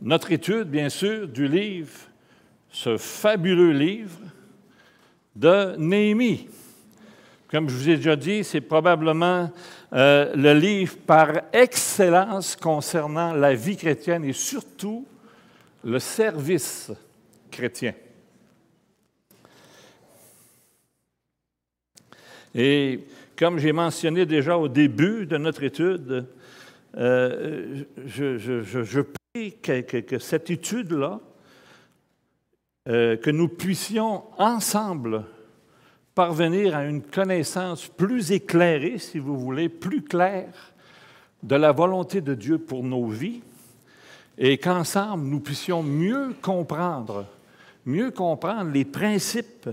notre étude, bien sûr, du livre, ce fabuleux livre de Néhémie. Comme je vous ai déjà dit, c'est probablement le livre par excellence concernant la vie chrétienne et surtout le service chrétien. Et comme j'ai mentionné déjà au début de notre étude, je prie que cette étude-là, que nous puissions ensemble parvenir à une connaissance plus éclairée, si vous voulez, plus claire de la volonté de Dieu pour nos vies, et qu'ensemble nous puissions mieux comprendre les principes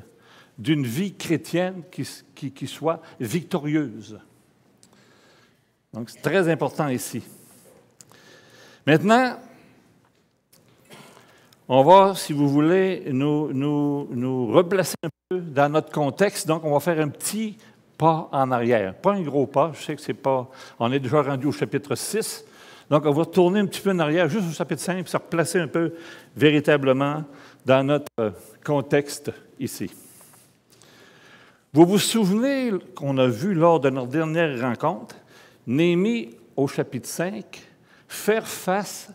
d'une vie chrétienne qui soit victorieuse. Donc, c'est très important ici. Maintenant, on va, si vous voulez, nous replacer un peu dans notre contexte. Donc, on va faire un petit pas en arrière. Pas un gros pas, je sais que c'est pas... On est déjà rendu au chapitre 6. Donc, on va retourner un petit peu en arrière, juste au chapitre 5, puis se replacer un peu véritablement dans notre contexte ici. Vous vous souvenez qu'on a vu lors de notre dernière rencontre, Néhémie, au chapitre 5, faire face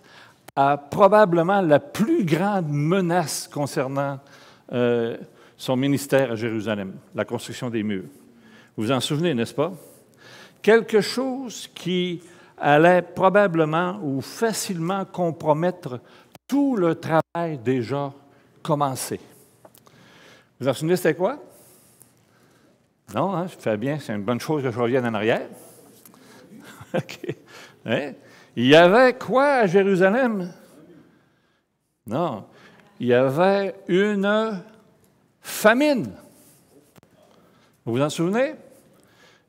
à probablement la plus grande menace concernant son ministère à Jérusalem, la construction des murs. Vous vous en souvenez, n'est-ce pas? Quelque chose qui allait probablement ou facilement compromettre tout le travail déjà commencé. Vous vous en souvenez, c'était quoi? Non, hein, ça fait bien, c'est une bonne chose que je revienne en arrière. OK. Hein? Il y avait quoi à Jérusalem? Non, il y avait une famine. Vous vous en souvenez?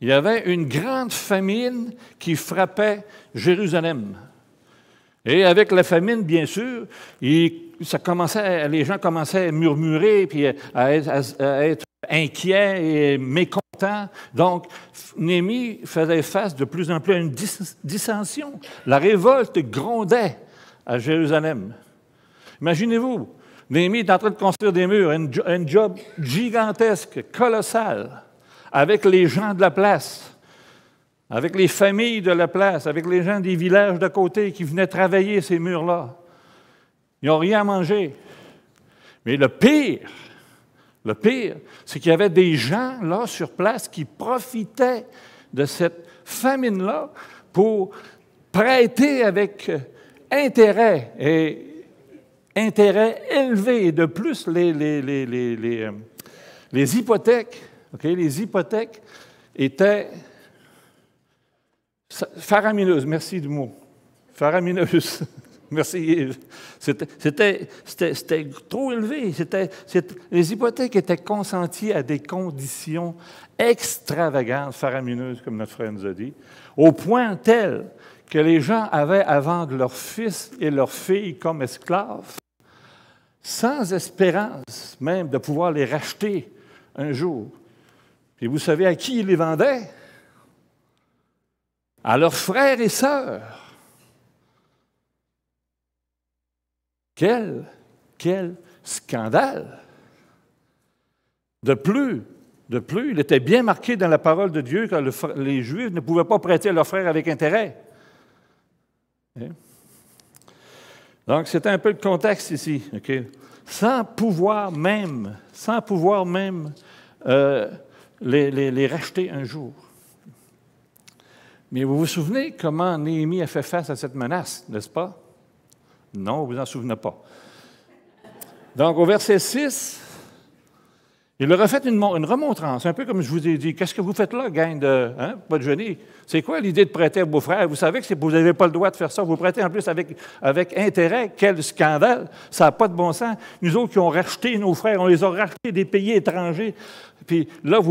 Il y avait une grande famine qui frappait Jérusalem. Et avec la famine, bien sûr, les gens commençaient à murmurer puis à être inquiets et mécontents. Donc, Néhémie faisait face de plus en plus à une dissension. La révolte grondait à Jérusalem. Imaginez-vous, Néhémie est en train de construire des murs, un job gigantesque, colossal, avec les gens de la place, avec les familles de la place, avec les gens des villages de côté qui venaient travailler ces murs-là. Ils n'ont rien à manger. Mais le pire, c'est qu'il y avait des gens là sur place qui profitaient de cette famine-là pour prêter avec intérêt élevé. Et de plus, les hypothèques, les hypothèques étaient faramineuses. Merci du mot. Faramineuses. Merci Yves. C'était trop élevé. Les hypothèques étaient consenties à des conditions extravagantes, faramineuses, comme notre frère nous a dit, au point tel que les gens avaient à vendre leurs fils et leurs filles comme esclaves, sans espérance même de pouvoir les racheter un jour. Et vous savez à qui ils les vendaient? À leurs frères et sœurs. Quel scandale! De plus, il était bien marqué dans la parole de Dieu que les Juifs ne pouvaient pas prêter à leurs frères avec intérêt. Donc, c'est un peu le contexte ici. Okay? Sans pouvoir même les racheter un jour. Mais vous vous souvenez comment Néhémie a fait face à cette menace, n'est-ce pas? Non, vous ne vous en souvenez pas. Donc, au verset 6, il leur a fait une remontrance, un peu comme je vous ai dit. Qu'est-ce que vous faites là, gang de pas de génie? C'est quoi l'idée de prêter à vos frères? Vous savez que vous n'avez pas le droit de faire ça. Vous prêtez en plus avec intérêt. Quel scandale! Ça n'a pas de bon sens. Nous autres qui ont racheté nos frères, on les a rachetés des pays étrangers. Puis là,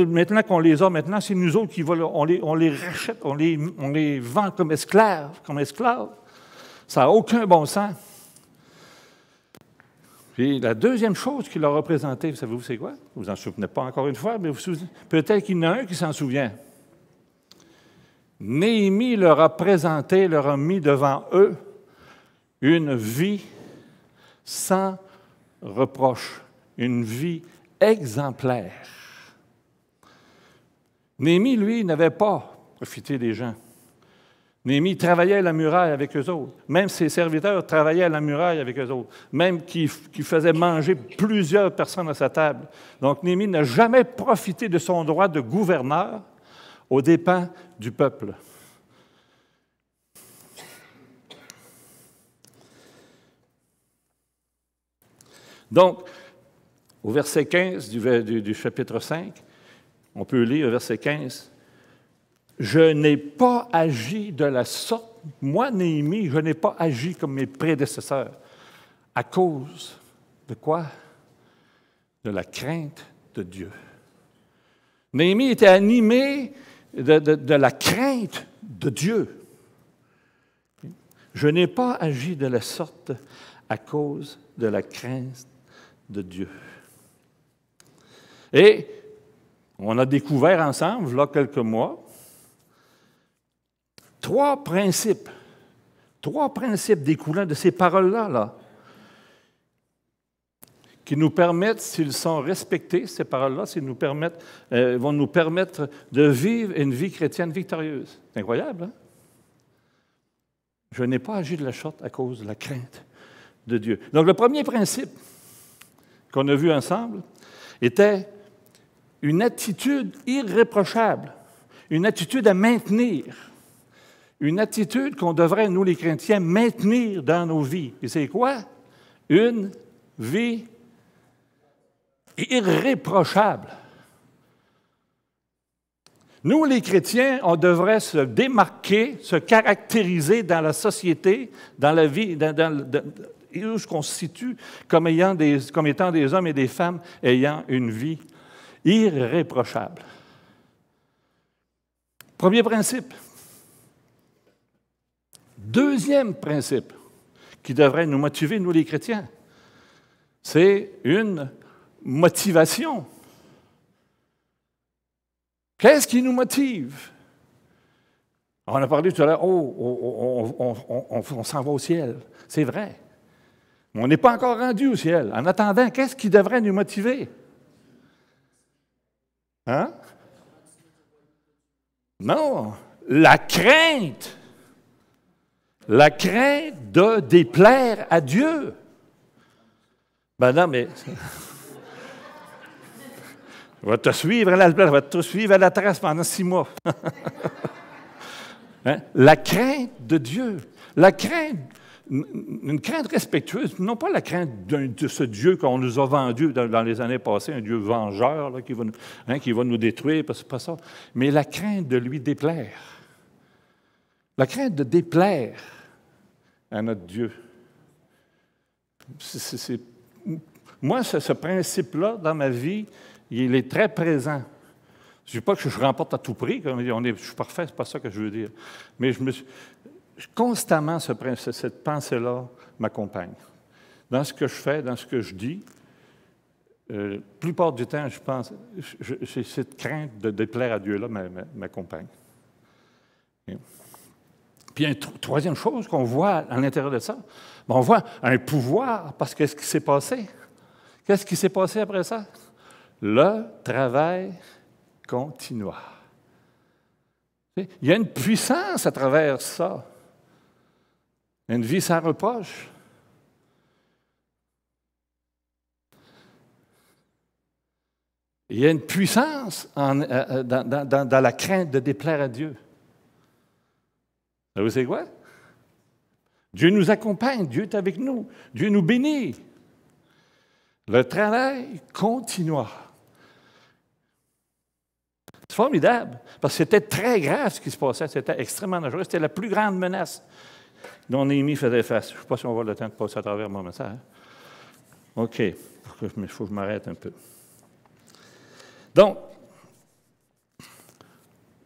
maintenant qu'on les a, maintenant, c'est nous autres qui on les rachète, on les vend comme esclaves. Ça n'a aucun bon sens. Puis la deuxième chose qu'il leur a présentée, savez-vous c'est quoi? Vous vous en souvenez pas encore une fois, mais peut-être qu'il y en a un qui s'en souvient. Néhémie leur a présenté, leur a mis devant eux une vie sans reproche, une vie exemplaire. Néhémie, lui, n'avait pas profité des gens. Néhémie travaillait à la muraille avec eux autres. Même ses serviteurs travaillaient à la muraille avec eux autres. Même qui faisait manger plusieurs personnes à sa table. Donc, Néhémie n'a jamais profité de son droit de gouverneur aux dépens du peuple. Donc, au verset 15 du chapitre 5, on peut lire au verset 15, « Je n'ai pas agi de la sorte, moi, Néhémie, je n'ai pas agi comme mes prédécesseurs. À cause de quoi? De la crainte de Dieu. » Néhémie était animé de la crainte de Dieu. Je n'ai pas agi de la sorte à cause de la crainte de Dieu. Et on a découvert ensemble, là, quelques mois, trois principes découlant de ces paroles-là, là, qui nous permettent, s'ils sont respectés, ces paroles-là, vont nous permettre de vivre une vie chrétienne victorieuse. C'est incroyable, hein? Je n'ai pas agi de la sorte à cause de la crainte de Dieu. Donc, le premier principe qu'on a vu ensemble était une attitude irréprochable, une attitude à maintenir, une attitude qu'on devrait, nous les chrétiens, maintenir dans nos vies. Et c'est quoi? Une vie irréprochable. Nous, les chrétiens, on devrait se démarquer, se caractériser dans la société, dans la vie, où je qu'on se situe comme étant des hommes et des femmes ayant une vie irréprochable. Premier principe. Deuxième principe qui devrait nous motiver, nous les chrétiens, c'est une motivation. Qu'est-ce qui nous motive? On a parlé tout à l'heure, on s'en va au ciel. C'est vrai. Mais on n'est pas encore rendu au ciel. En attendant, qu'est-ce qui devrait nous motiver? Hein? Non, la crainte. La crainte de déplaire à Dieu. Ben non, mais... Je vais te suivre à la trace pendant 6 mois. Hein? La crainte de Dieu. La crainte, une crainte respectueuse, non pas la crainte de ce Dieu qu'on nous a vendu dans les années passées, un Dieu vengeur là, qui va nous détruire, parce que c'est pas ça, mais la crainte de lui déplaire. La crainte de déplaire à notre Dieu. Moi, ce principe-là, dans ma vie, il est très présent. Je ne dis pas que je remporte à tout prix, comme je suis parfait, ce n'est pas ça que je veux dire. Mais constamment, cette pensée-là m'accompagne. Dans ce que je fais, dans ce que je dis, la plupart du temps, je pense, cette crainte de déplaire à Dieu-là m'accompagne. Puis, une troisième chose qu'on voit à l'intérieur de ça, on voit un pouvoir, parce qu'est-ce qui s'est passé? Qu'est-ce qui s'est passé après ça? Le travail continua. Il y a une puissance à travers ça. Une vie sans reproche. Il y a une puissance dans la crainte de déplaire à Dieu. Vous savez quoi? Dieu nous accompagne, Dieu est avec nous, Dieu nous bénit. Le travail continua. C'est formidable, parce que c'était très grave ce qui se passait, c'était extrêmement dangereux, c'était la plus grande menace dont Néhémie faisait face. Je ne sais pas si on va avoir le temps de passer à travers mon message. OK, il faut que je m'arrête un peu. Donc,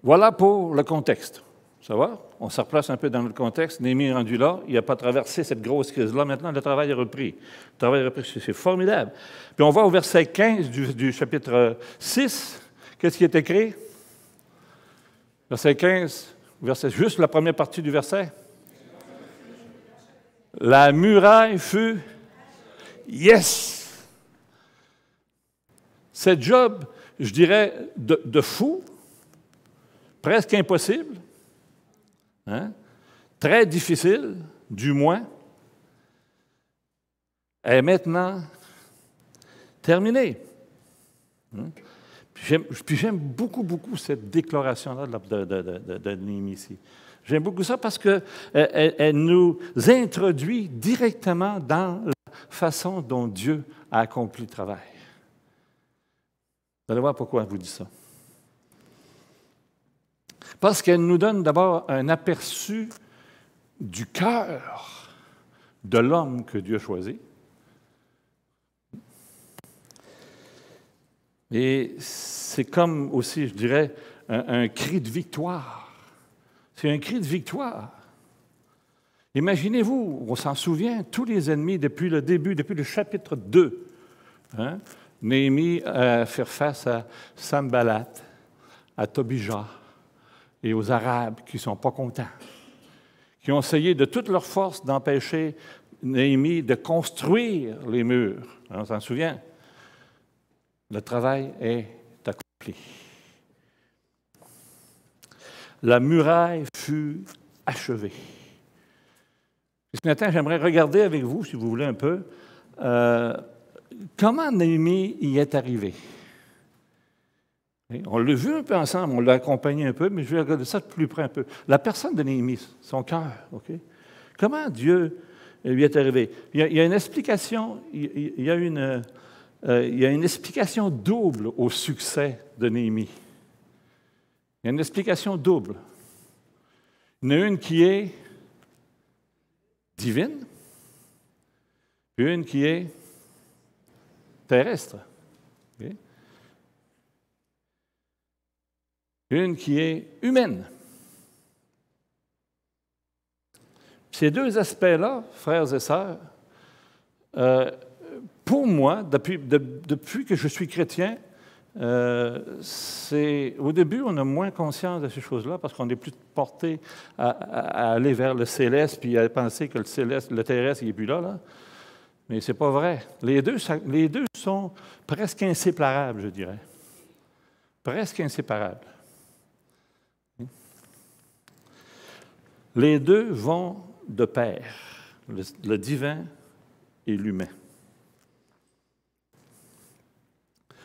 voilà pour le contexte. Ça va? On se replace un peu dans le contexte. Néhémie est rendu là. Il n'a pas traversé cette grosse crise-là. Maintenant, le travail est repris. Le travail est repris, c'est formidable. Puis on va au verset 15 du chapitre 6. Qu'est-ce qui est écrit? Verset 15, juste la première partie du verset. La muraille fut... Yes! C'est job, je dirais, de fou, presque impossible, hein? Très difficile, du moins, est maintenant terminée. Hein? Puis j'aime beaucoup, beaucoup cette déclaration-là de Néhémie ici. J'aime beaucoup ça parce qu'elle nous introduit directement dans la façon dont Dieu a accompli le travail. Vous allez voir pourquoi je vous dis ça. Parce qu'elle nous donne d'abord un aperçu du cœur de l'homme que Dieu a choisi. Et c'est comme aussi, je dirais, un cri de victoire. C'est un cri de victoire. Imaginez-vous, on s'en souvient, tous les ennemis depuis le début, depuis le chapitre 2. Hein? Néhémie a fait face à Sanballat, à Tobija et aux Arabes qui ne sont pas contents, qui ont essayé de toute leur force d'empêcher Néhémie de construire les murs. Hein, on s'en souvient. Le travail est accompli. La muraille fut achevée. Ce matin, j'aimerais regarder avec vous, si vous voulez un peu, comment Néhémie y est arrivé. On l'a vu un peu ensemble, on l'a accompagné un peu, mais je vais regarder ça de plus près un peu. La personne de Néhémie, son cœur, OK? Comment Dieu lui est arrivé? Il y a une explication, il y a une explication double au succès de Néhémie. Il y a une explication double. Il y en a une qui est divine, puis une qui est terrestre. Okay? Une qui est humaine. Ces deux aspects-là, frères et sœurs, pour moi, depuis que je suis chrétien, au début, on a moins conscience de ces choses-là parce qu'on est plus porté à aller vers le céleste puis à penser que le terrestre, il n'est plus là. Mais ce n'est pas vrai. Les deux sont presque inséparables, je dirais. Presque inséparables. Les deux vont de pair, le divin et l'humain.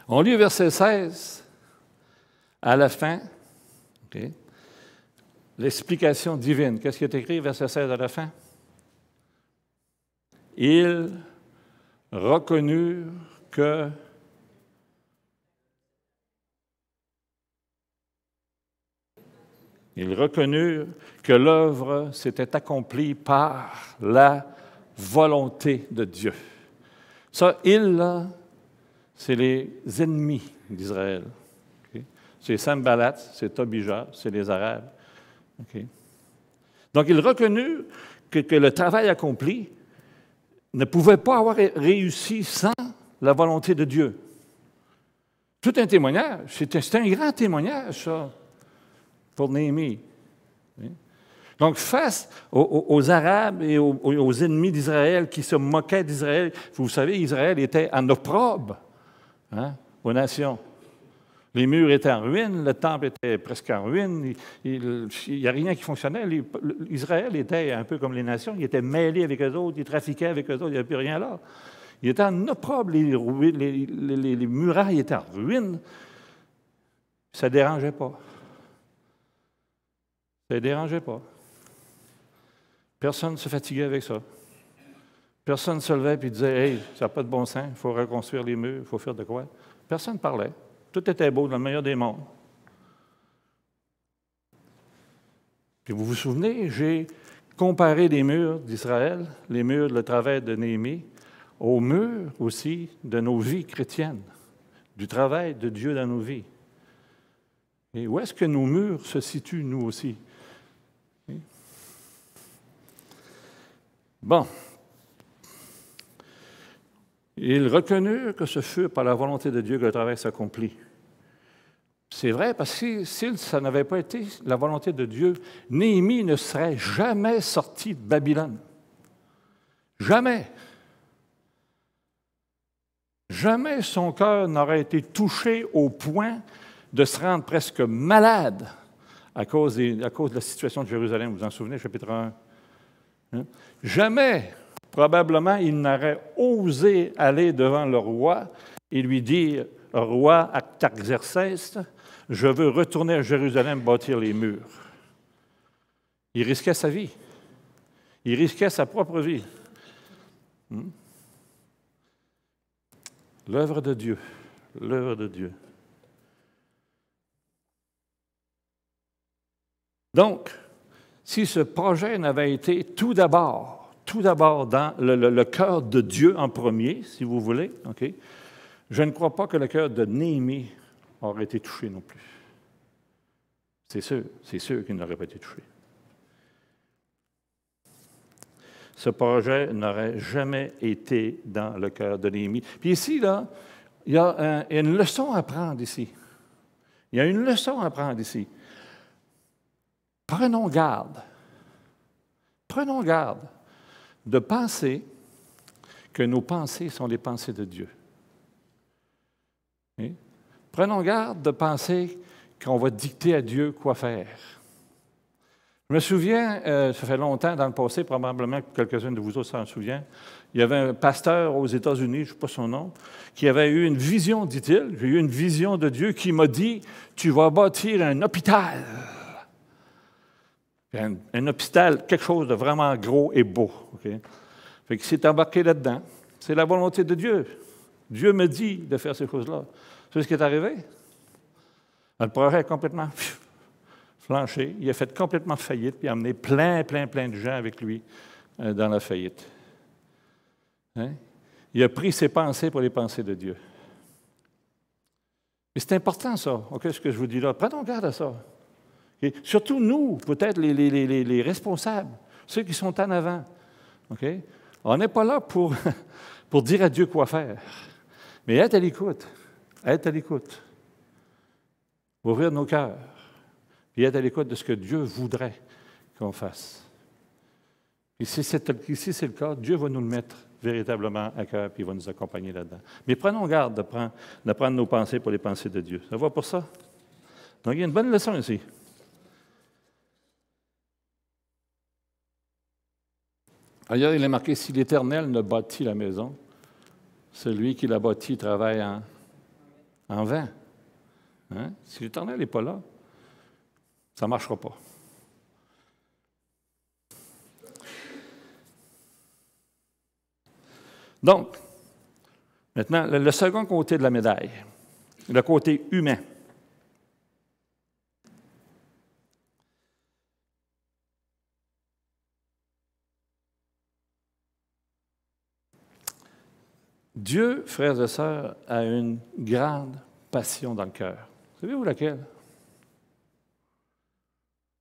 On lit au verset 16, à la fin, okay, l'explication divine. Qu'est-ce qui est écrit, verset 16 à la fin? Ils reconnurent que l'œuvre s'était accomplie par la volonté de Dieu. Ça, là, c'est les ennemis d'Israël. Okay? C'est Sanballat, c'est Tobija, c'est les Arabes. Okay? Donc, ils reconnurent que le travail accompli ne pouvait pas avoir réussi sans la volonté de Dieu. Tout un témoignage. C'est un grand témoignage, ça, pour Néhémie. Donc, face aux Arabes et aux ennemis d'Israël qui se moquaient d'Israël, vous savez, Israël était en opprobre aux nations. Les murs étaient en ruine, le temple était presque en ruine, il n'y a rien qui fonctionnait. Israël était un peu comme les nations, il était mêlé avec eux autres, il trafiquait avec eux autres, il n'y avait plus rien là. Il était en opprobre, les murailles étaient en ruine. Ça ne dérangeait pas. Ça ne dérangeait pas. Personne ne se fatiguait avec ça. Personne ne se levait et disait « Hey, ça n'a pas de bon sens, il faut reconstruire les murs, il faut faire de quoi? » Personne ne parlait. Tout était beau dans le meilleur des mondes. Puis vous vous souvenez, j'ai comparé les murs d'Israël, les murs de le travail de Néhémie, aux murs aussi de nos vies chrétiennes, du travail de Dieu dans nos vies. Et où est-ce que nos murs se situent, nous aussi? Bon. Ils reconnurent que ce fut par la volonté de Dieu que le travail s'accomplit. C'est vrai, parce que si ça n'avait pas été la volonté de Dieu, Néhémie ne serait jamais sorti de Babylone. Jamais. Jamais son cœur n'aurait été touché au point de se rendre presque malade à cause de la situation de Jérusalem. Vous vous en souvenez, chapitre 1? Hein? Jamais, probablement, il n'aurait osé aller devant le roi et lui dire, « Roi Artaxerxès, je veux retourner à Jérusalem bâtir les murs. » Il risquait sa vie. Il risquait sa propre vie. L'œuvre de Dieu. L'œuvre de Dieu. Donc, si ce projet n'avait été tout d'abord dans le cœur de Dieu en premier, si vous voulez, okay, je ne crois pas que le cœur de Néhémie aurait été touché non plus. C'est sûr qu'il n'aurait pas été touché. Ce projet n'aurait jamais été dans le cœur de Néhémie. Puis ici, là, il y a une leçon à prendre ici. Il y a une leçon à prendre ici. Prenons garde de penser que nos pensées sont les pensées de Dieu. Oui? Prenons garde de penser qu'on va dicter à Dieu quoi faire. Je me souviens, ça fait longtemps dans le passé, probablement que quelques-uns de vous autres s'en souviennent, il y avait un pasteur aux États-Unis, je ne sais pas son nom, qui avait eu une vision, dit-il, j'ai eu une vision de Dieu qui m'a dit, « Tu vas bâtir un hôpital. » Un hôpital, quelque chose de vraiment gros et beau. Okay? Fait qu'il s'est embarqué là-dedans. C'est la volonté de Dieu. Dieu me dit de faire ces choses-là. C'est ce qui est arrivé. Le projet est complètement flanché. Il a fait complètement faillite, puis il a amené plein de gens avec lui dans la faillite. Hein? Il a pris ses pensées pour les pensées de Dieu. Et c'est important, ça, okay, ce que je vous dis là. Prenons garde à ça. Okay? Surtout nous, peut-être les responsables, ceux qui sont en avant. Okay? On n'est pas là pour dire à Dieu quoi faire, mais être à l'écoute. Être à l'écoute. Ouvrir nos cœurs. Puis être à l'écoute de ce que Dieu voudrait qu'on fasse. Et si c'est le cas, Dieu va nous le mettre véritablement à cœur, puis il va nous accompagner là-dedans. Mais prenons garde de prendre nos pensées pour les pensées de Dieu. Ça va pour ça? Donc, il y a une bonne leçon ici. Ailleurs, il est marqué, si l'Éternel ne bâtit la maison, celui qui l'a bâti travaille en vain. Hein? Si l'Éternel n'est pas là, ça ne marchera pas. Donc, maintenant, le second côté de la médaille, le côté humain. Dieu, frères et sœurs, a une grande passion dans le cœur. Savez-vous laquelle?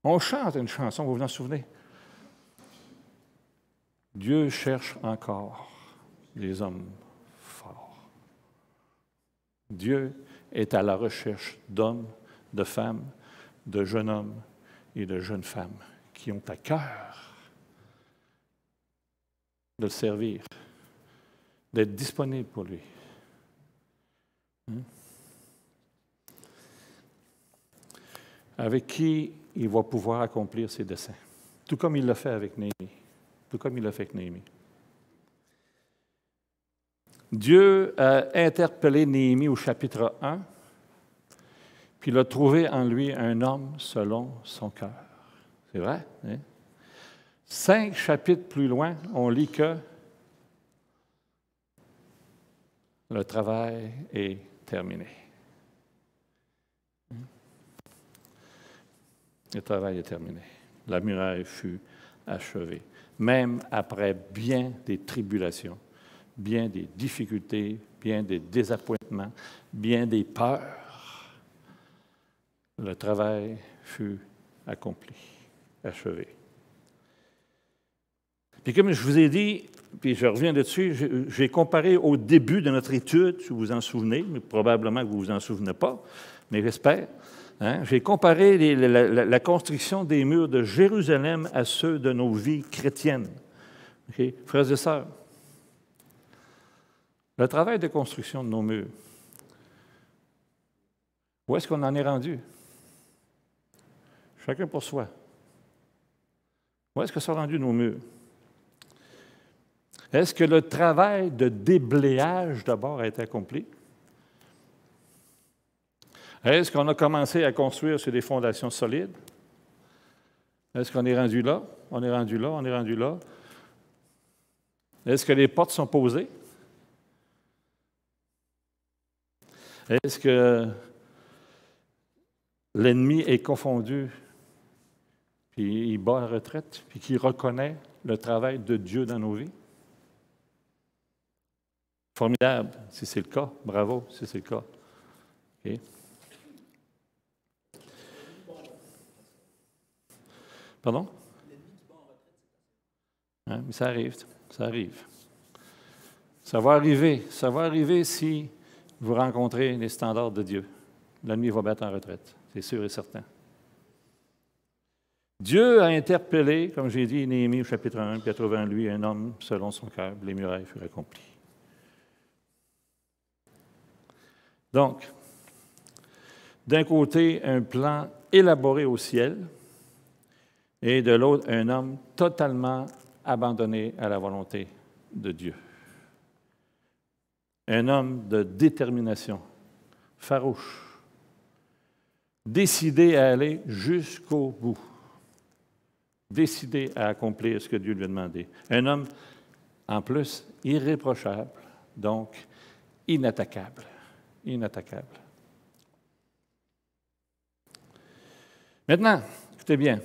On chante une chanson, vous vous en souvenez? Dieu cherche encore les hommes forts. Dieu est à la recherche d'hommes, de femmes, de jeunes hommes et de jeunes femmes qui ont à cœur de le servir, d'être disponibles pour lui. Avec qui il va pouvoir accomplir ses desseins, tout comme il l'a fait avec Néhémie. Dieu a interpellé Néhémie au chapitre 1, puis il a trouvé en lui un homme selon son cœur. C'est vrai, hein? 5 chapitres plus loin, on lit que le travail est terminé. Le travail est terminé. La muraille fut achevée. Même après bien des tribulations, bien des difficultés, bien des désappointements, bien des peurs, le travail fut accompli, achevé. Puis comme je vous ai dit, puis je reviens dessus, j'ai comparé au début de notre étude, si vous vous en souvenez, mais probablement que vous ne vous en souvenez pas, mais j'espère. Hein? J'ai comparé la construction des murs de Jérusalem à ceux de nos vies chrétiennes. OK? Frères et sœurs, le travail de construction de nos murs, où est-ce qu'on en est rendu? Chacun pour soi. Où est-ce que sont rendus nos murs? Est-ce que le travail de déblayage d'abord a été accompli? Est-ce qu'on a commencé à construire sur des fondations solides? Est-ce qu'on est rendu là? On est rendu là, on est rendu là. Est-ce que les portes sont posées? Est-ce que l'ennemi est confondu, puis il bat la retraite, puis qu'il reconnaît le travail de Dieu dans nos vies? Formidable, si c'est le cas. Bravo, si c'est le cas. OK. Pardon? Hein? Mais ça arrive, ça arrive. Ça va arriver si vous rencontrez les standards de Dieu. L'ennemi va battre en retraite, c'est sûr et certain. Dieu a interpellé, comme j'ai dit, Néhémie au chapitre 1, puis a trouvé en lui un homme selon son cœur, les murailles furent accomplies. Donc, d'un côté, un plan élaboré au ciel, et de l'autre, un homme totalement abandonné à la volonté de Dieu. Un homme de détermination, farouche, décidé à aller jusqu'au bout, décidé à accomplir ce que Dieu lui a demandé. Un homme, en plus, irréprochable, donc inattaquable. Inattaquable. Maintenant, écoutez bien.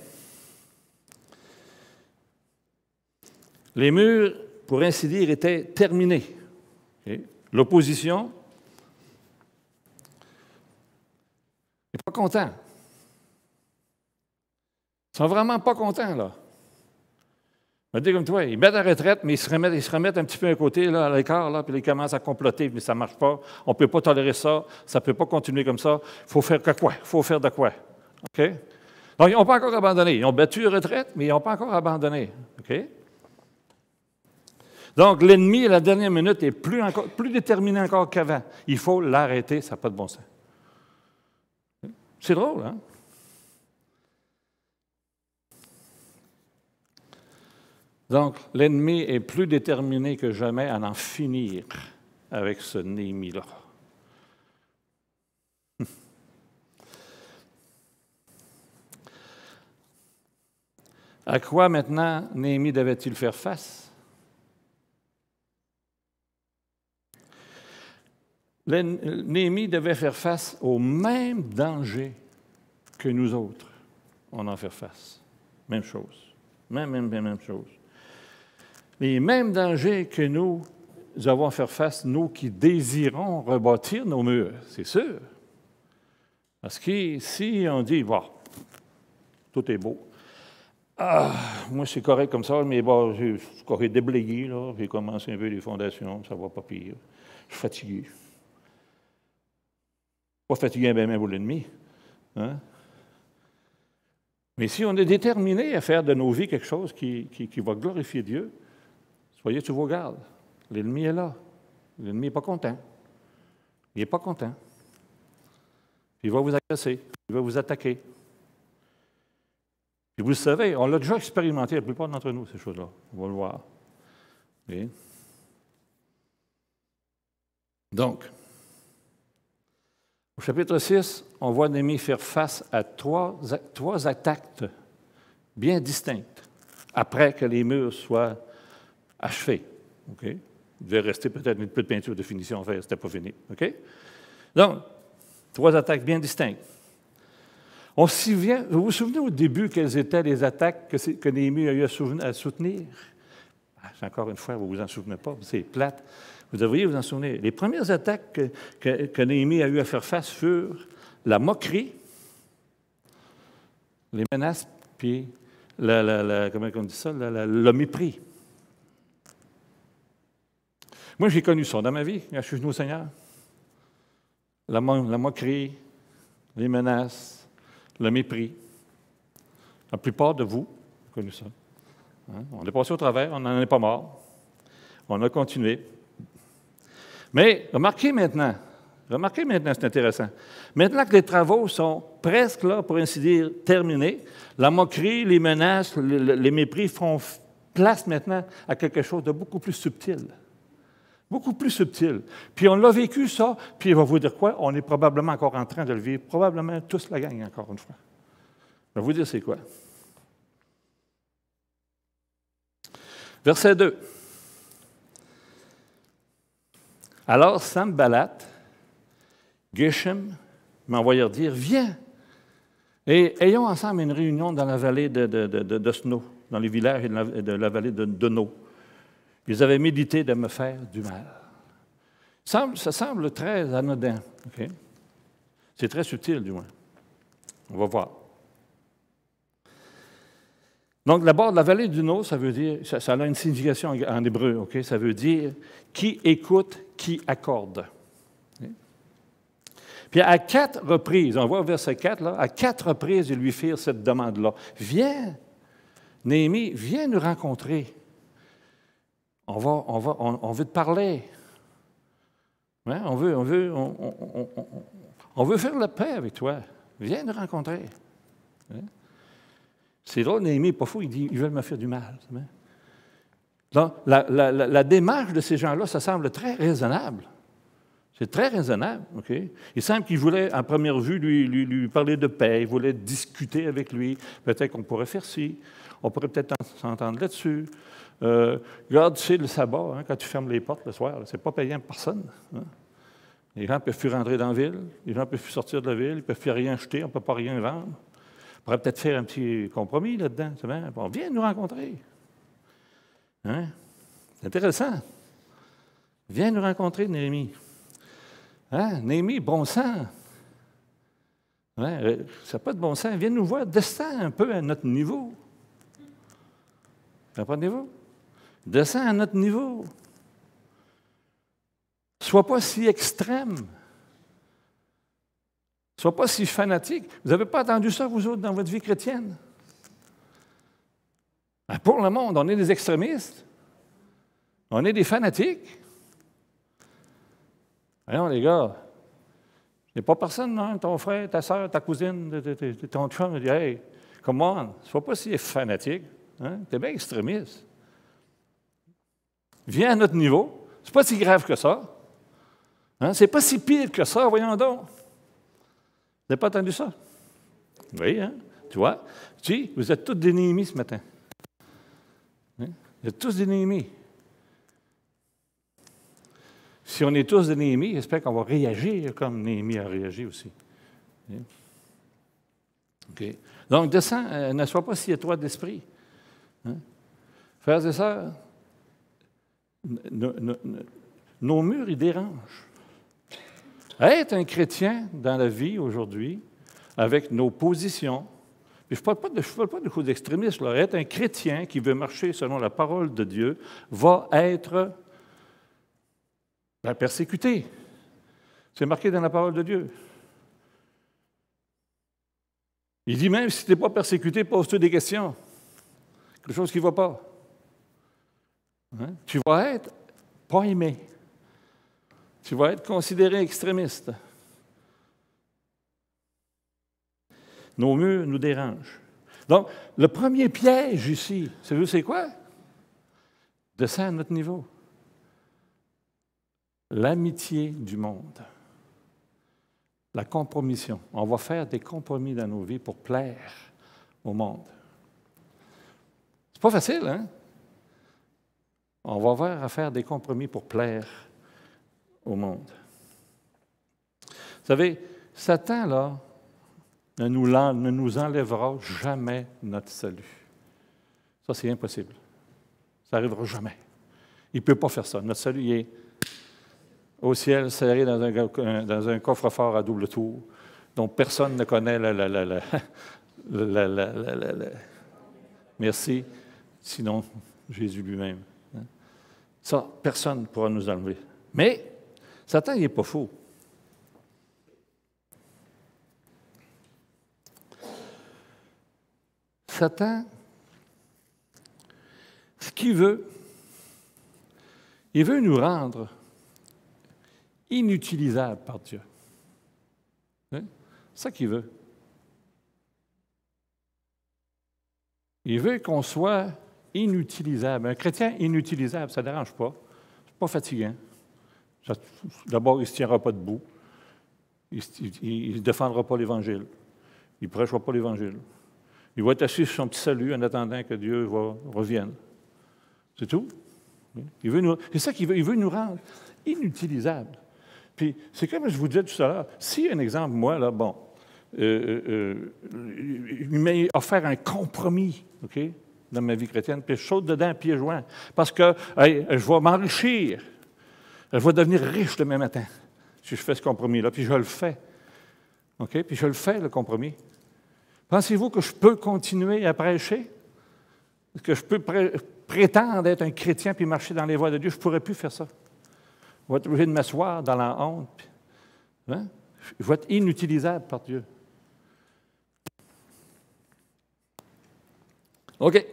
Les murs, pour ainsi dire, étaient terminés. Okay? L'opposition n'est pas content. Ils sont vraiment pas contents, là. Je vais dire comme toi, ils mettent en retraite, mais ils se remettent un petit peu à côté, là, à l'écart, là, puis ils commencent à comploter, mais ça ne marche pas. On ne peut pas tolérer ça, ça ne peut pas continuer comme ça. Il faut faire de quoi? Il faut faire de quoi? OK? Donc, ils n'ont pas encore abandonné. Ils ont battu la retraite, mais ils n'ont pas encore abandonné. OK? Donc, l'ennemi, à la dernière minute, est plus déterminé encore qu'avant. Il faut l'arrêter, ça n'a pas de bon sens. C'est drôle, hein? Donc, l'ennemi est plus déterminé que jamais à en finir avec ce Néhémie-là. À quoi maintenant Néhémie devait-il faire face? Néhémie devait faire face au même danger que nous autres. On en fait face. Même chose. Même chose. Les mêmes dangers que nous avons à faire face, nous qui désirons rebâtir nos murs, c'est sûr. Parce que si on dit, bon, tout est beau, moi c'est correct comme ça, mais bon, j'ai correct déblayé, là, j'ai commencé un peu les fondations, ça va pas pire. Je suis fatigué. Pas fatigué même pour l'ennemi. Hein? Mais si on est déterminé à faire de nos vies quelque chose qui va glorifier Dieu, soyez sur vos gardes. L'ennemi est là. L'ennemi n'est pas content. Il n'est pas content. Il va vous agresser. Il va vous attaquer. Et vous le savez, on l'a déjà expérimenté, la plupart d'entre nous, ces choses-là. On va le voir. Okay. Donc, au chapitre 6, on voit Néhémie faire face à trois attaques bien distinctes après que les murs soient achevés. Okay? Il devait rester peut-être un peu de peinture de finition à faire, ce n'était pas fini. Okay? Donc, trois attaques bien distinctes. Vous vous souvenez au début quelles étaient les attaques que Néhémie a eu à soutenir? Encore une fois, vous ne vous en souvenez pas, c'est plate. Vous devriez vous en souvenir. Les premières attaques que Néhémie a eu à faire face furent la moquerie, les menaces, puis comment on dit ça, le mépris. Moi, j'ai connu ça dans ma vie, quand je suis venu au Seigneur. La moquerie, les menaces, le mépris. La plupart de vous ont connu ça. Hein? On est passé au travers, on n'en est pas mort. On a continué. Mais remarquez maintenant, c'est intéressant. Maintenant que les travaux sont presque là, pour ainsi dire, terminés, la moquerie, les menaces, les mépris font place maintenant à quelque chose de beaucoup plus subtil. Beaucoup plus subtil. Puis on l'a vécu, ça, puis il va vous dire quoi? On est probablement encore en train de le vivre, probablement tous la gang, encore une fois. Je vais vous dire c'est quoi. Verset 2. Alors Sanballat, Geshem, m'envoyèrent dire, viens, et ayons ensemble une réunion dans la vallée de Sno, dans les villages de la vallée de No. Ils avaient médité de me faire du mal. Ça semble très anodin. Okay? C'est très subtil, du moins. On va voir. Donc, d'abord, la vallée du No, ça veut dire, ça a une signification en hébreu, okay? Ça veut dire qui écoute, qui accorde. Okay? Puis à 4 reprises, on voit au verset 4, là, à 4 reprises, ils lui firent cette demande-là. Viens, Néhémie, viens nous rencontrer. On veut te parler. Hein? On veut faire la paix avec toi. Viens nous rencontrer. Hein? C'est drôle, Néhémie n'est pas fou, il dit, ils veulent me faire du mal. Donc, la démarche de ces gens-là, ça semble très raisonnable. C'est très raisonnable. Okay? Il semble qu'ils voulaient, en première vue, lui parler de paix, ils voulaient discuter avec lui. Peut-être qu'on pourrait faire ci, on pourrait peut-être s'entendre là-dessus. Regarde, tu sais, le sabbat, hein, quand tu fermes les portes le soir, c'est pas payant pour personne. Hein? Les gens ne peuvent plus rentrer dans la ville, les gens ne peuvent plus sortir de la ville, ils ne peuvent plus rien acheter, on ne peut pas rien vendre. On pourrait peut-être faire un petit compromis là-dedans. Bon, viens nous rencontrer. Hein? C'est intéressant. Viens nous rencontrer, Néhémie. Hein? Néhémie, bon sang. Ouais, ça n'a pas de bon sens. Viens nous voir, descends un peu à notre niveau. Comprenez-vous? Descends à notre niveau. Sois pas si extrême. Sois pas si fanatique. Vous n'avez pas entendu ça, vous autres, dans votre vie chrétienne? Ben, pour le monde, on est des extrémistes. On est des fanatiques. Voyons, les gars, il n'y a pas personne, non? Ton frère, ta soeur, ta cousine, ton chum, dit, hey, come on, sois pas si fanatique. Hein? Tu es bien extrémiste. Viens à notre niveau. C'est pas si grave que ça. Hein? C'est pas si pire que ça, voyons donc. Vous n'avez pas entendu ça? Oui, hein? Tu vois? Tu dis, vous êtes tous des Néhémies ce matin. Hein? Vous êtes tous des Néhémies. Si on est tous des Néhémies, j'espère qu'on va réagir comme Néhémie a réagi aussi. Hein? OK. Donc, descends, ne sois pas si étroit d'esprit. Hein? Frères et sœurs, nos murs, ils dérangent. Être un chrétien dans la vie aujourd'hui, avec nos positions, puis je ne parle pas de choses extrémistes, là. Être un chrétien qui veut marcher selon la parole de Dieu va être persécuté. C'est marqué dans la parole de Dieu. Il dit même, si tu n'es pas persécuté, pose-toi des questions. Quelque chose qui ne va pas. Hein? Tu vas être pas aimé. Tu vas être considéré extrémiste. Nos murs nous dérangent. Donc, le premier piège ici, c'est quoi? Descends à notre niveau. L'amitié du monde. La compromission. On va faire des compromis dans nos vies pour plaire au monde. C'est pas facile, hein? On va avoir à faire des compromis pour plaire au monde. Vous savez, Satan, là, ne nous enlèvera jamais notre salut. Ça, c'est impossible. Ça n'arrivera jamais. Il ne peut pas faire ça. Notre salut, il est au ciel, serré dans un coffre-fort à double tour, dont personne ne connaît merci, sinon Jésus lui-même. Ça, personne ne pourra nous enlever. Mais Satan, il n'est pas faux. Satan, Ce qu'il veut, il veut nous rendre inutilisables par Dieu. C'est ça qu'il veut. Il veut qu'on soit inutilisable. Un chrétien inutilisable, ça ne dérange pas. C'est pas fatigant. D'abord, il ne se tiendra pas debout. Il ne défendra pas l'Évangile. Il ne prêchera pas l'Évangile. Il va être assis sur son petit salut en attendant que Dieu revienne. C'est tout. C'est ça qu'il veut. Il veut nous rendre inutilisables. Puis, c'est comme je vous disais tout à l'heure, si, un exemple, moi, là, bon, il m'a offert un compromis, OK, dans ma vie chrétienne, puis je saute dedans à pieds joints, parce que hey, je vais m'enrichir, je vais devenir riche demain matin, si je fais ce compromis-là, puis je le fais. OK, puis je le fais, le compromis. Pensez-vous que je peux continuer à prêcher? Que je peux prétendre être un chrétien puis marcher dans les voies de Dieu? Je ne pourrais plus faire ça. Je vais être obligé de m'asseoir dans la honte. Hein? Je vais être inutilisable par Dieu. OK.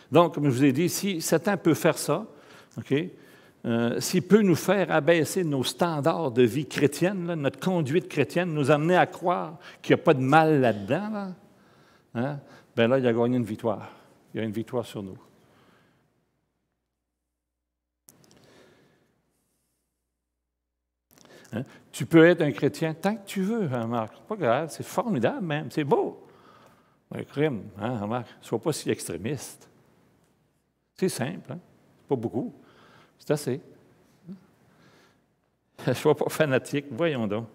Donc, comme je vous ai dit, si Satan peut faire ça, OK, s'il peut nous faire abaisser nos standards de vie chrétienne, là, notre conduite chrétienne, nous amener à croire qu'il n'y a pas de mal là-dedans, là, hein, bien là, il a gagné une victoire. Il y a une victoire sur nous. Hein? Tu peux être un chrétien tant que tu veux, hein, Marc. C'est pas grave, c'est formidable même, c'est beau. Un crime, hein, Marc, ne sois pas si extrémiste. C'est simple, hein? C'est pas beaucoup. C'est assez. Ne sois pas fanatique, voyons donc.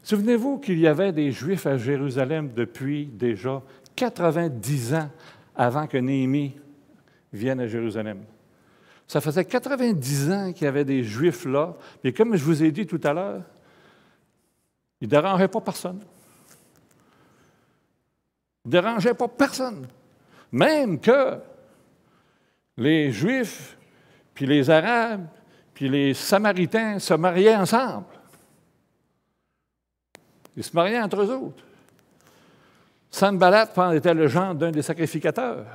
Souvenez-vous qu'il y avait des Juifs à Jérusalem depuis déjà 90 ans avant que Néhémie vienne à Jérusalem. Ça faisait 90 ans qu'il y avait des Juifs là, et comme je vous ai dit tout à l'heure, ils ne dérangeaient pas personne. Ils ne dérangeaient pas personne. Même que les Juifs, puis les Arabes, puis les Samaritains se mariaient ensemble. Ils se mariaient entre eux autres. Sanballat était le gendre d'un des sacrificateurs.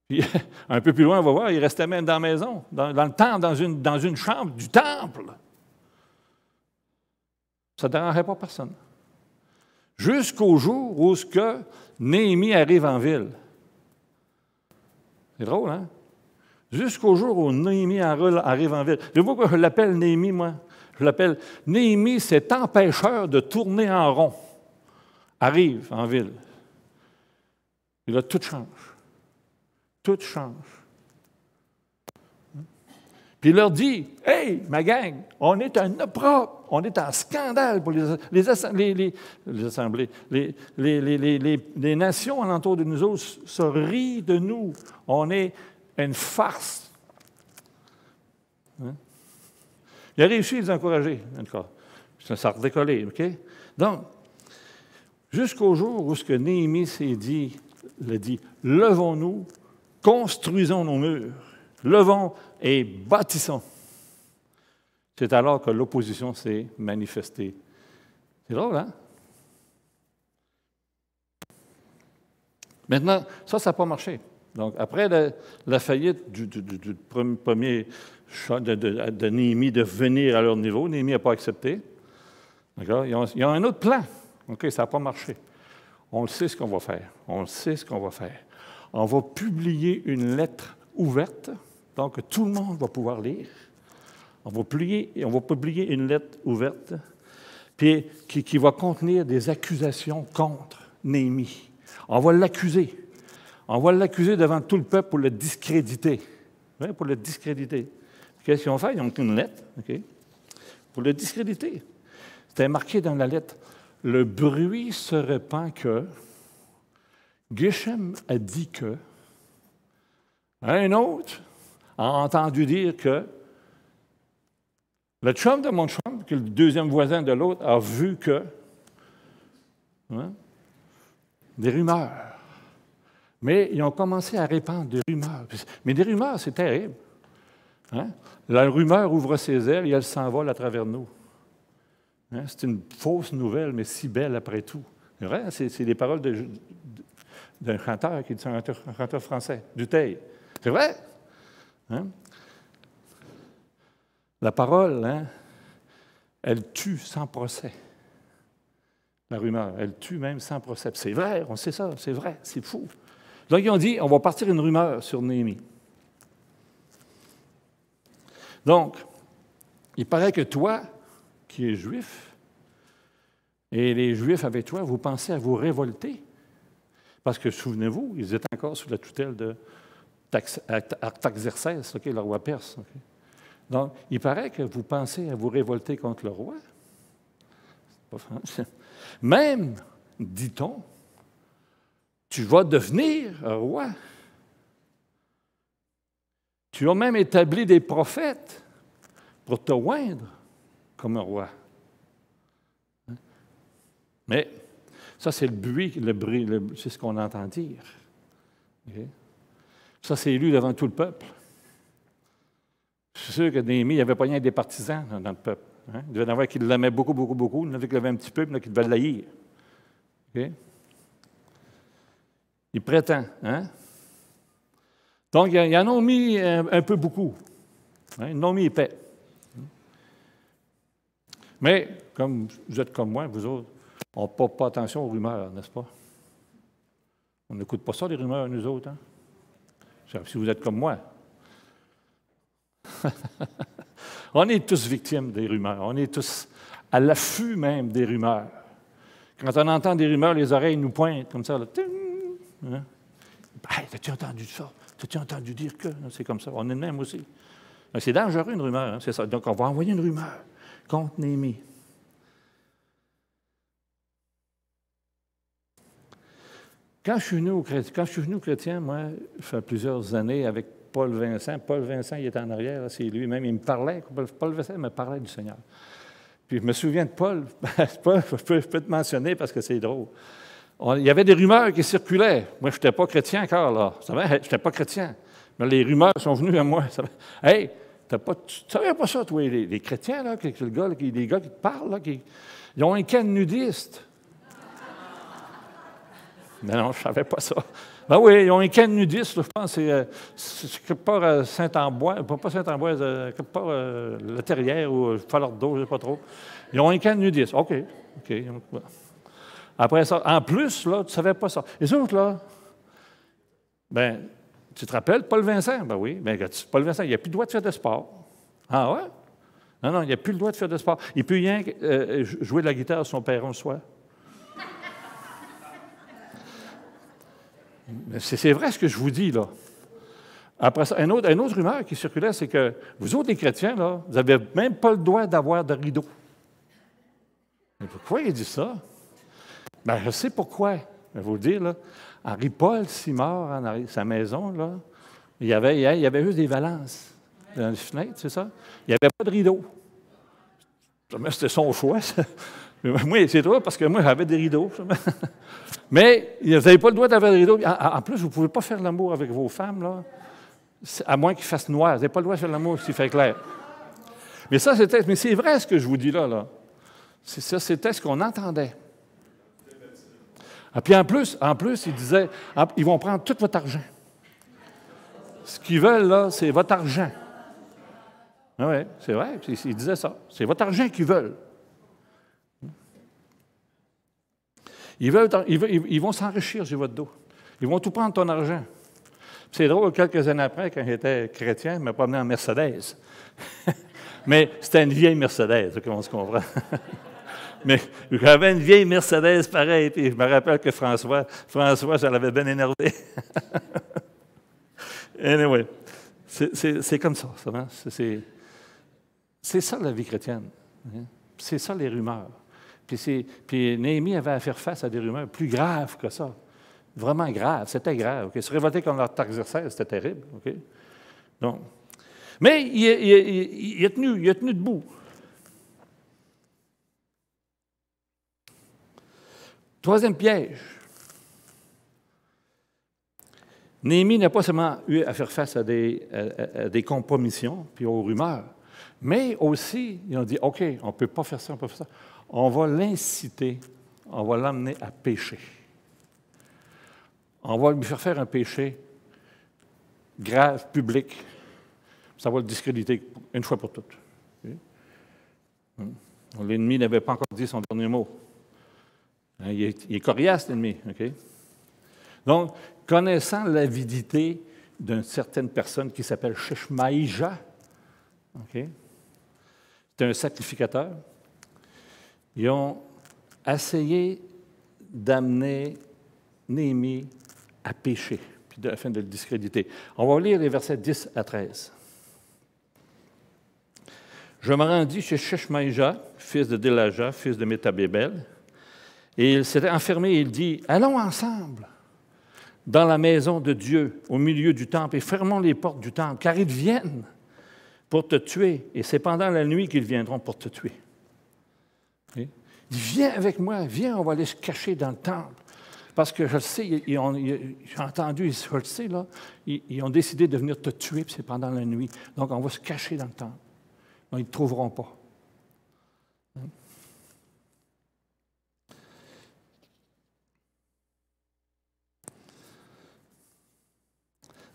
Puis, un peu plus loin, on va voir, il restait même dans la maison, dans le temple, dans une chambre du temple. Ça ne dérangeait pas personne. Jusqu'au jour où Néhémie arrive en ville. C'est drôle, hein? Jusqu'au jour où Néhémie arrive en ville. Je vois pourquoi je l'appelle Néhémie, moi. Je l'appelle Néhémie, cet empêcheur de tourner en rond. Arrive en ville. Et là, tout change. Tout change. Puis il leur dit, « Hey, ma gang, on est un opprobre, on est en scandale pour les assemblées. Les nations alentour de nous autres se rient de nous. On est une farce. Hein? » Il a réussi à les encourager, en tout cas. Ça a redécollé, OK? Donc, jusqu'au jour où ce que Néhémie s'est dit, levons-nous, construisons nos murs, levons et bâtissons. C'est alors que l'opposition s'est manifestée. C'est drôle, hein? Maintenant, ça n'a pas marché. Donc, après la faillite du premier de Néhémie de venir à leur niveau, Néhémie n'a pas accepté. D'accord? Ils ont un autre plan. OK, ça n'a pas marché. On le sait ce qu'on va faire. On le sait ce qu'on va faire. On va publier une lettre ouverte, donc tout le monde va pouvoir lire. On va publier une lettre ouverte puis, qui va contenir des accusations contre Néhémie. On va l'accuser. On va l'accuser devant tout le peuple pour le discréditer. Oui, pour le discréditer. Qu'est-ce qu'ils ont fait? Ils ont écrit une lettre, OK, pour le discréditer. C'était marqué dans la lettre, « Le bruit se répand que Geshem a dit que un autre a entendu dire que le chum de mon chum, que le deuxième voisin de l'autre, a vu que hein, des rumeurs. Mais ils ont commencé à répandre des rumeurs. Mais des rumeurs, c'est terrible. Hein? La rumeur ouvre ses ailes et elle s'envole à travers nous. Hein? C'est une fausse nouvelle, mais si belle après tout. C'est vrai, c'est les paroles d'un chanteur qui est un chanteur français, Dutheil. C'est vrai. Hein? La parole, hein, elle tue sans procès. La rumeur, elle tue même sans procès. C'est vrai, on sait ça, c'est vrai, c'est fou. Donc, ils ont dit, on va partir une rumeur sur Néhémie. Donc, il paraît que toi, qui es juif, et les Juifs avec toi, vous pensez à vous révolter. Parce que, souvenez-vous, ils étaient encore sous la tutelle de Artaxerxès, le roi perse. Okay? Donc, il paraît que vous pensez à vous révolter contre le roi. C'est pas franc. Même, dit-on, tu vas devenir un roi. Tu as même établi des prophètes pour te oindre comme un roi. Mais ça, c'est le bruit, c'est ce qu'on entend dire. Okay? Ça, c'est lu devant tout le peuple. Je suis sûr que Néhémie, il n'y avait pas rien des partisans dans le peuple. Hein? Il devait y en avoir qui l'aimaient beaucoup, beaucoup, beaucoup. Il y en avait qui l'avaient un petit peu, puis il y en a qui devaient l'haïr. Okay? Il prétend. Hein? Donc, ils en ont mis un peu beaucoup. Hein? Ils en ont mis épais. Mais, comme vous êtes comme moi, vous autres, on ne porte pas attention aux rumeurs, n'est-ce pas? On n'écoute pas ça, les rumeurs, nous autres. Hein? Si vous êtes comme moi. On est tous victimes des rumeurs. On est tous à l'affût même des rumeurs. Quand on entend des rumeurs, les oreilles nous pointent comme ça. Là. Hein? Hey, t'as-tu entendu ça? T'as-tu entendu dire que? C'est comme ça. On est de même aussi. C'est dangereux, une rumeur. Hein? C'est ça. Donc, on va envoyer une rumeur contre Néhémie. Quand je suis venu au chrétien, moi, il fait plusieurs années avec Paul Vincent. Paul Vincent, il était en arrière, c'est lui-même, il me parlait. Paul Vincent me parlait du Seigneur. Puis je me souviens de Paul. Je peux te mentionner parce que c'est drôle. Il y avait des rumeurs qui circulaient. Moi, je n'étais pas chrétien encore, là. Je n'étais pas chrétien. Mais les rumeurs sont venues à moi. Hey, tu ne savais pas ça, toi, les chrétiens, là, les gars qui te parlent, là, ils ont un camp nudiste. Mais non, je ne savais pas ça. Ben oui, ils ont un camp nudiste, je pense, c'est quelque part à Saint-Ambroise, pas Saint-Ambroise, quelque part La Terrière ou Falardeau, je ne sais pas trop. Ils ont un camp nudiste. OK. Après ça, en plus, là, tu ne savais pas ça. Les autres, là, ben, tu te rappelles Paul Vincent? Ben oui, ben, Paul Vincent, il n'a plus le droit de faire de sport. Ah ouais? Non, il n'a plus le droit de faire de sport. Il peut rien jouer de la guitare sur son perron le soir. C'est vrai ce que je vous dis, là. Après ça, une autre rumeur qui circulait, c'est que vous autres, les chrétiens, là, vous n'avez même pas le droit d'avoir de rideau. Mais pourquoi il dit ça? Bien, je sais pourquoi. Je vais vous le dire, là. Henri-Paul Simard, sa maison, là, il y avait juste des valances dans les fenêtres, c'est ça? Il n'y avait pas de rideau. C'était son choix, ça. Moi, c'est drôle parce que moi, j'avais des rideaux. Mais vous n'avez pas le droit d'avoir des rideaux. En plus, vous ne pouvez pas faire l'amour avec vos femmes, là, à moins qu'il fasse noir. Vous n'avez pas le droit de faire l'amour s'il fait clair. Mais ça, mais c'est vrai ce que je vous dis là. C'était ce qu'on entendait. Et puis en plus, ils disaient, ils vont prendre tout votre argent. Ce qu'ils veulent, là, c'est votre argent. Oui, c'est vrai, ils disaient ça. C'est votre argent qu'ils veulent. Ils vont s'enrichir sur votre dos. Ils vont tout prendre ton argent. C'est drôle, quelques années après, quand j'étais chrétien, je me promenais en Mercedes. Mais c'était une vieille Mercedes, on se comprend. Mais j'avais une vieille Mercedes pareil, puis je me rappelle que François, ça l'avait bien énervé. Anyway, c'est comme ça. C'est ça la vie chrétienne. Hein? C'est ça les rumeurs. Puis Néhémie avait à faire face à des rumeurs plus graves que ça. Vraiment graves. C'était grave. Okay? Se révolter contre Artaxerxès, c'était terrible. Okay? Donc, mais il a tenu debout. Troisième piège. Néhémie n'a pas seulement eu à faire face à des compromissions puis aux rumeurs, mais aussi, ils ont dit, OK, on ne peut pas faire ça, on peut faire ça. On va l'inciter on va l'amener à pécher. On va lui faire un péché grave, public. Ça va le discréditer une fois pour toutes. L'ennemi n'avait pas encore dit son dernier mot. Il est coriace, l'ennemi. Okay? Donc, connaissant l'avidité d'une certaine personne qui s'appelle Sheshmaïja, okay? C'est un sacrificateur, ils ont essayé d'amener Néhémie à pécher, puis afin de le discréditer. On va lire les versets 10 à 13. Je me rendis chez Sheshmaïja, fils de Délaja, fils de Métabébel, et il s'était enfermé et il dit, « Allons ensemble dans la maison de Dieu, au milieu du temple, et fermons les portes du temple, car ils viennent pour te tuer, et c'est pendant la nuit qu'ils viendront pour te tuer. Okay? Il dit, viens avec moi, viens, on va aller se cacher dans le temple. Parce que je le sais, j'ai entendu, je le sais, là, ils ont décidé de venir te tuer, puis c'est pendant la nuit. Donc, on va se cacher dans le temple. Donc, ils ne te trouveront pas.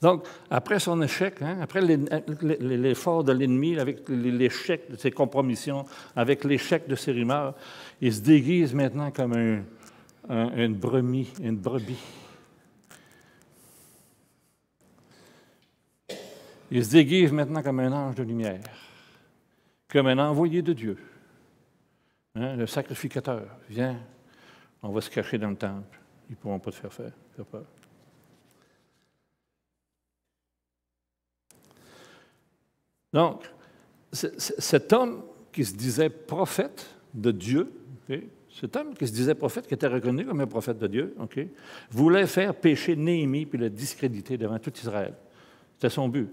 Donc, après son échec, après l'effort de l'ennemi, avec l'échec de ses compromissions, avec l'échec de ses rumeurs, il se déguise maintenant comme une brebis. Il se déguise maintenant comme un ange de lumière, comme un envoyé de Dieu. Le sacrificateur, viens, on va se cacher dans le temple. Ils ne pourront pas te faire peur. Donc, cet homme qui se disait prophète de Dieu, okay, cet homme qui se disait prophète, qui était reconnu comme un prophète de Dieu, okay, voulait faire pécher Néhémie puis le discréditer devant tout Israël. C'était son but.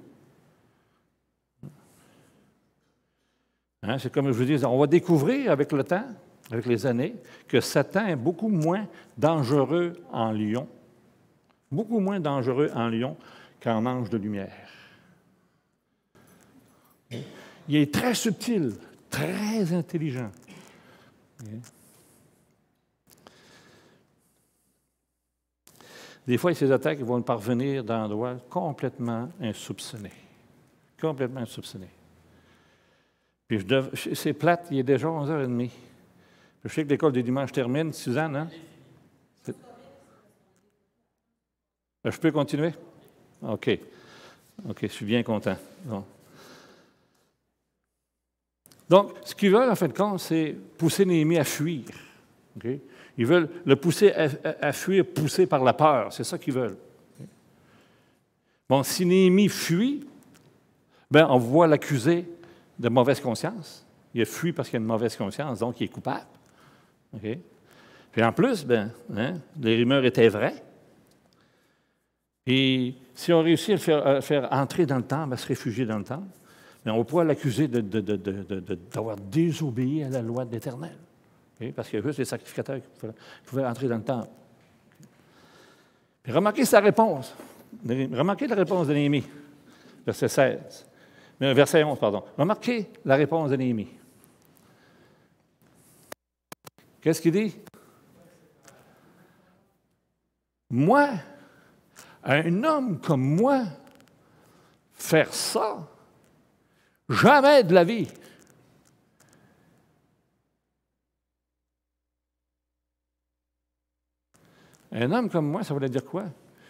C'est comme je vous dis, on va découvrir avec le temps, avec les années, que Satan est beaucoup moins dangereux en lion, qu'en ange de lumière. Il est très subtil, très intelligent. Des fois, ces attaques vont parvenir d'endroits complètement insoupçonnés. Complètement insoupçonnés. Puis c'est plate, il est déjà 11h30. Je sais que l'école du dimanche termine. Suzanne, hein? Je peux continuer? OK. OK, je suis bien content. Bon. Donc, ce qu'ils veulent, en fin de compte, c'est pousser Néhémie à fuir. Okay? Ils veulent le pousser à fuir, poussé par la peur. C'est ça qu'ils veulent. Okay? Bon, si Néhémie fuit, bien, on voit l'accuser de mauvaise conscience. Il a fui parce qu'il a une mauvaise conscience, donc il est coupable. Okay? Puis en plus, les rumeurs étaient vraies. Et si on réussit à le faire entrer dans le temple, à se réfugier dans le temple, mais on pourrait l'accuser d'avoir désobéi à la loi de l'Éternel. Okay? Parce qu'il y a juste les sacrificateurs qui pouvaient entrer dans le temple. Puis remarquez sa réponse. Remarquez la réponse de Néhémie, verset 16. Verset 11, pardon. Remarquez la réponse de Néhémie. Qu'est-ce qu'il dit? Moi, un homme comme moi, faire ça, jamais de la vie. Un homme comme moi, ça voulait dire quoi?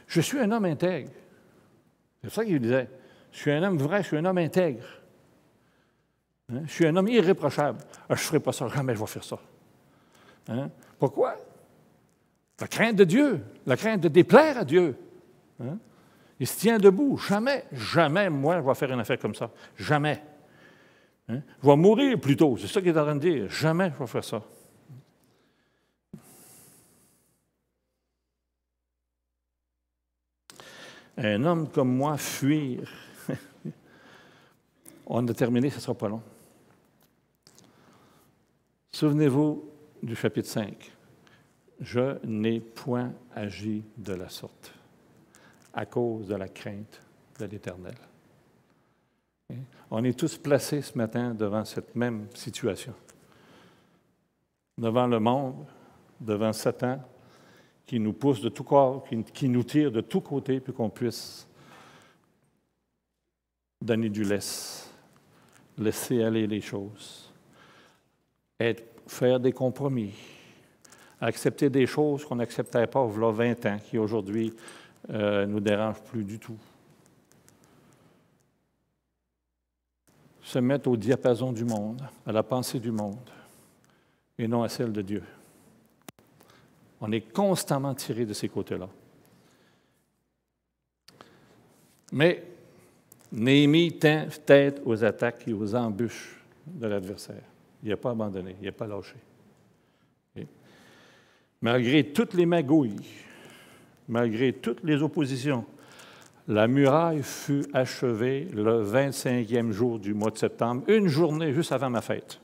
Je suis un homme intègre. C'est ça qu'il disait. Je suis un homme vrai, je suis un homme intègre. Je suis un homme irréprochable. Je ne ferai pas ça, jamais je vais faire ça. Pourquoi? La crainte de Dieu, la crainte de déplaire à Dieu. Il se tient debout. Jamais, moi, je vais faire une affaire comme ça. Jamais. Je vais mourir plutôt. C'est ça qu'il est en train de dire. Jamais je vais faire ça. Un homme comme moi, fuir. On a terminé, ce ne sera pas long. Souvenez-vous du chapitre 5. Je n'ai point agi de la sorte, à cause de la crainte de l'Éternel. On est tous placés ce matin devant cette même situation. Devant le monde, devant Satan qui nous pousse de tout corps, qui nous tire de tous côtés, puis qu'on puisse donner du laisse, laisser aller les choses, faire des compromis, accepter des choses qu'on n'acceptait pas il y a 20 ans, qui aujourd'hui ne nous dérangent plus du tout. Se mettre au diapason du monde, à la pensée du monde, et non à celle de Dieu. On est constamment tiré de ces côtés-là. Mais Néhémie tend tête aux attaques et aux embûches de l'adversaire. Il n'a pas abandonné, il n'a pas lâché. Et malgré toutes les magouilles, malgré toutes les oppositions, la muraille fut achevée le 25e jour du mois de septembre, une journée juste avant ma fête.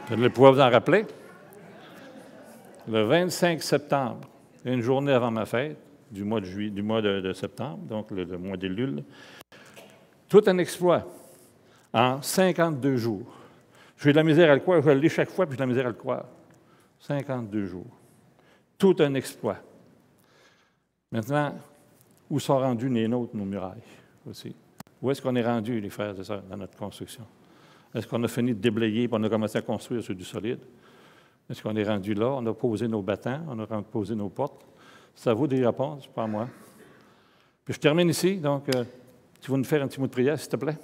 Vous allez pouvoir vous en rappeler. Le 25 septembre, une journée avant ma fête, du mois de septembre, donc le mois d'Élul, tout un exploit en 52 jours. J'ai de la misère à le croire, je le lis chaque fois, puis j'ai de la misère à le croire. 52 jours. Tout un exploit. Maintenant, où sont rendues les nôtres, nos murailles aussi? Où est-ce qu'on est rendu, les frères et sœurs, dans notre construction? Est-ce qu'on a fini de déblayer et on a commencé à construire sur du solide? Est-ce qu'on est rendu là? On a posé nos battants, on a posé nos portes. Ça vaut des réponses, pas moi. Puis je termine ici, donc tu vas nous faire un petit mot de prière, s'il te plaît?